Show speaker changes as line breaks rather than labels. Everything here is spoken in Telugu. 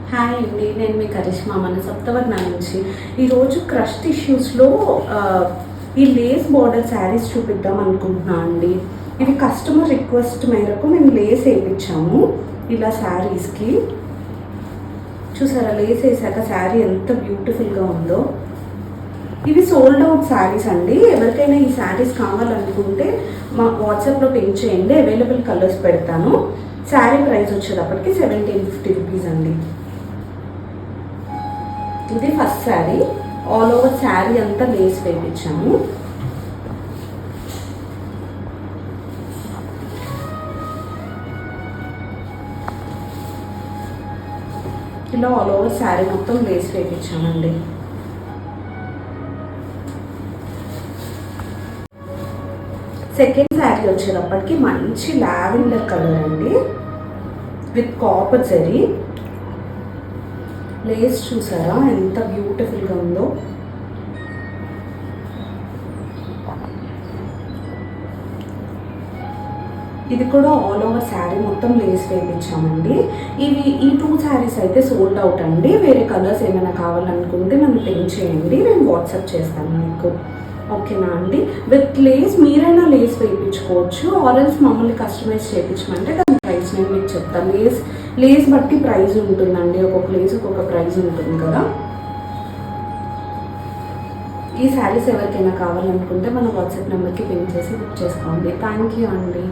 హాయ్ అండి, నేను మీ కరిష్మా మన సప్తవర్ణ నుంచి. ఈరోజు క్రష్ టిష్యూస్లో ఈ లేస్ బార్డర్ శారీస్ చూపిద్దాం అనుకుంటున్నాను అండి. ఇవి కస్టమర్ రిక్వెస్ట్ మేరకు మేము లేస్ వేయించాము. ఇలా శారీస్కి చూసారా, లేస్ వేసాక శారీ ఎంత బ్యూటిఫుల్గా ఉందో. ఇవి సోల్డ్ అవుట్ శారీస్ అండి. ఎవరికైనా ఈ శారీస్ కావాలనుకుంటే మా వాట్సాప్లో పింక్ చేయండి, అవైలబుల్ కలర్స్ పెడతాను. శారీ ప్రైస్ వచ్చేటప్పటికి 1750 రూపీస్ అండి. ఇది first sari. All over sari అంతా లేస్ వేయించాము. ఇలా ఆల్ ఓవర్ శారీ మొత్తం లేస్ వేయించామండి. సెకండ్ శారీ వచ్చేటప్పటికి మంచి లావెండర్ కలర్ అండి, విత్ కాపర్ జరీ. లేస్ చూసారా ఎంత బ్యూటిఫుల్గా ఉందో. ఇది కూడా ఆల్ ఓవర్ శారీ మొత్తం లేస్ వేయించామండి. ఈ 2 శారీస్ అయితే సోల్డ్ అవుట్ అండి. వేరే కలర్స్ ఏమైనా కావాలనుకుంటే నన్ను పింక్ చేయండి, నేను వాట్సాప్ చేస్తాను మీకు. ఓకేనా అండి? విత్ లేస్ మీరైనా లేస్ వేయించుకోవచ్చు, ఆరెల్స్ మమ్మల్ని కస్టమైజ్ చేయించమంటే దాని ప్రైస్ నేను మీకు చెప్తాను. లేస్ బట్టి ప్రైస్ ఉంటుందండి, ఒక్కొక్క లేస్ ఒక్కొక్క ప్రైస్ ఉంటుంది కదా. ఈ శారీస్ ఎవరికైనా కావాలనుకుంటే మన వాట్సాప్ నెంబర్కి పింక్ చేసి బుక్ చేసుకోండి. థ్యాంక్ యూ అండి.